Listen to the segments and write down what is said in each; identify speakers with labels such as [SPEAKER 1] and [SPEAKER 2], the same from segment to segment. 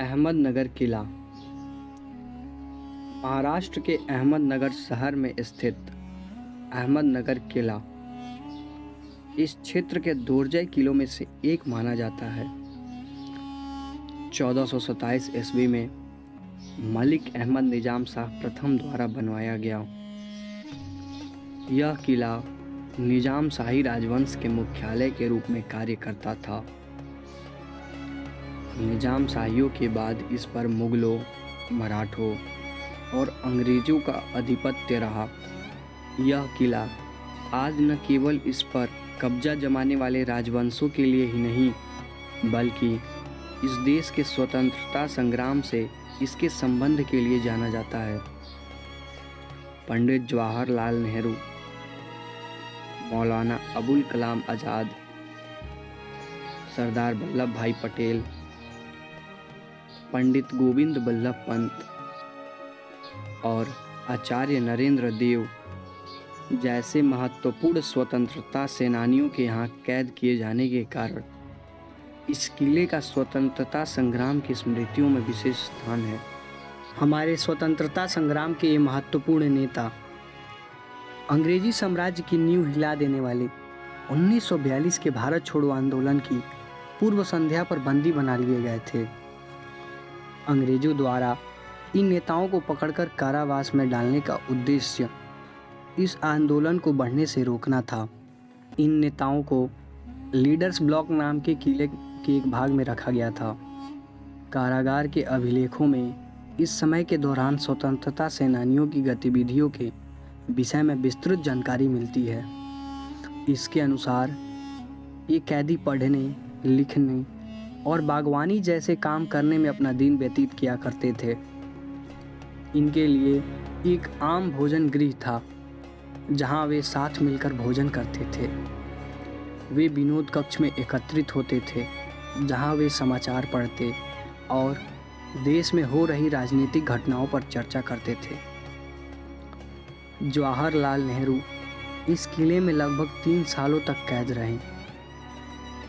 [SPEAKER 1] अहमदनगर किला महाराष्ट्र के अहमदनगर शहर में स्थित अहमदनगर किला इस क्षेत्र के दुर्जय किलों में से एक माना जाता है। 1427 ईस्वी में मलिक अहमद निजाम शाह प्रथम द्वारा बनवाया गया। यह किला निजाम शाही राजवंश के मुख्यालय के रूप में कार्य करता था। निजाम शाहियों के बाद इस पर मुगलों, मराठों और अंग्रेज़ों का आधिपत्य रहा। यह किला आज न केवल इस पर कब्जा जमाने वाले राजवंशों के लिए ही नहीं, बल्कि इस देश के स्वतंत्रता संग्राम से इसके संबंध के लिए जाना जाता है। पंडित जवाहरलाल नेहरू, मौलाना अबुल कलाम आज़ाद, सरदार वल्लभ भाई पटेल, पंडित गोविंद बल्लभ पंत और आचार्य नरेंद्र देव जैसे महत्वपूर्ण स्वतंत्रता सेनानियों के यहाँ कैद किए जाने के कारण इस किले का स्वतंत्रता संग्राम की स्मृतियों में विशेष स्थान है। हमारे स्वतंत्रता संग्राम के ये महत्वपूर्ण नेता अंग्रेजी साम्राज्य की नींव हिला देने वाले 1942 के भारत छोड़ो आंदोलन की पूर्व संध्या पर बंदी बना लिए गए थे। अंग्रेजों द्वारा इन नेताओं को पकड़कर कारावास में डालने का उद्देश्य इस आंदोलन को बढ़ने से रोकना था। इन नेताओं को लीडर्स ब्लॉक नाम के किले के एक भाग में रखा गया था। कारागार के अभिलेखों में इस समय के दौरान स्वतंत्रता सेनानियों की गतिविधियों के विषय में विस्तृत जानकारी मिलती है। इसके अनुसार ये कैदी पढ़ने, लिखने और बागवानी जैसे काम करने में अपना दिन व्यतीत किया करते थे। इनके लिए एक आम भोजन गृह था जहां वे साथ मिलकर भोजन करते थे। वे विनोद कक्ष में एकत्रित होते थे जहां वे समाचार पढ़ते और देश में हो रही राजनीतिक घटनाओं पर चर्चा करते थे। जवाहरलाल नेहरू इस किले में लगभग 3 सालों तक कैद रहे,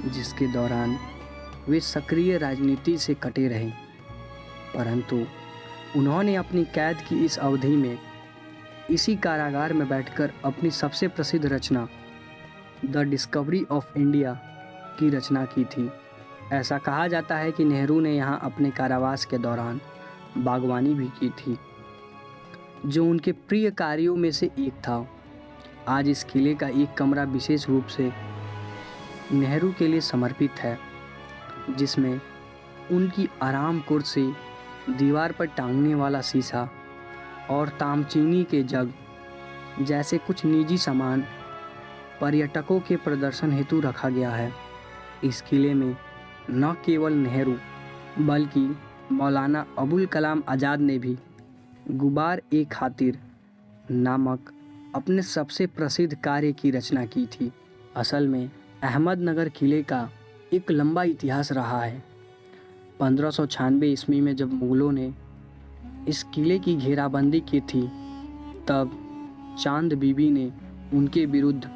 [SPEAKER 1] जिसके दौरान वे सक्रिय राजनीति से कटे रहे, परंतु उन्होंने अपनी कैद की इस अवधि में इसी कारागार में बैठकर अपनी सबसे प्रसिद्ध रचना द डिस्कवरी ऑफ इंडिया की रचना की थी। ऐसा कहा जाता है कि नेहरू ने यहाँ अपने कारावास के दौरान बागवानी भी की थी, जो उनके प्रिय कार्यों में से एक था। आज इस किले का एक कमरा विशेष रूप से नेहरू के लिए समर्पित है, जिसमें उनकी आराम कुर्सी, दीवार पर टांगने वाला शीशा और तामचीनी के जग जैसे कुछ निजी सामान पर्यटकों के प्रदर्शन हेतु रखा गया है। इस किले में न केवल नेहरू बल्कि मौलाना अबुल कलाम आज़ाद ने भी गुबार-ए-खातिर नामक अपने सबसे प्रसिद्ध कार्य की रचना की थी। असल में अहमदनगर किले का एक लंबा इतिहास रहा है। 1596 ईस्वी में जब मुगलों ने इस किले की घेराबंदी की थी, तब चांद बीबी ने उनके विरुद्ध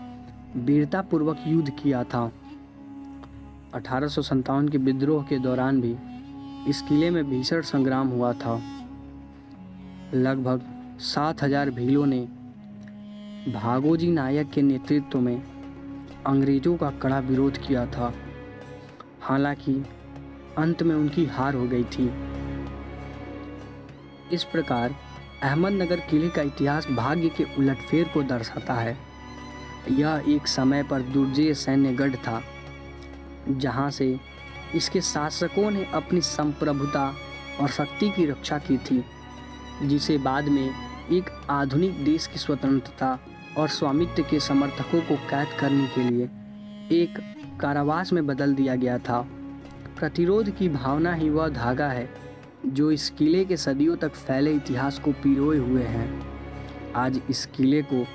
[SPEAKER 1] वीरतापूर्वक युद्ध किया था। 1857 के विद्रोह के दौरान भी इस किले में भीषण संग्राम हुआ था। लगभग 7000 भीलों ने भागोजी नायक के नेतृत्व में अंग्रेजों का कड़ा विरोध किया था। हालांकि अंत में उनकी हार हो गई थी। इस प्रकार अहमदनगर किले का इतिहास भाग्य के उलटफेर को दर्शाता है। यह एक समय पर दुर्जय सैन्य गढ़ था, जहां से इसके शासकों ने अपनी संप्रभुता और शक्ति की रक्षा की थी, जिसे बाद में एक आधुनिक देश की स्वतंत्रता और स्वामित्व के समर्थकों को कैद करने के लिए एक कारावास में बदल दिया गया था। प्रतिरोध की भावना ही वह धागा है जो इस किले के सदियों तक फैले इतिहास को पिरोए हुए हैं। आज इस किले को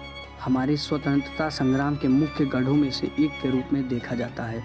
[SPEAKER 1] हमारे स्वतंत्रता संग्राम के मुख्य गढ़ों में से एक के रूप में देखा जाता है।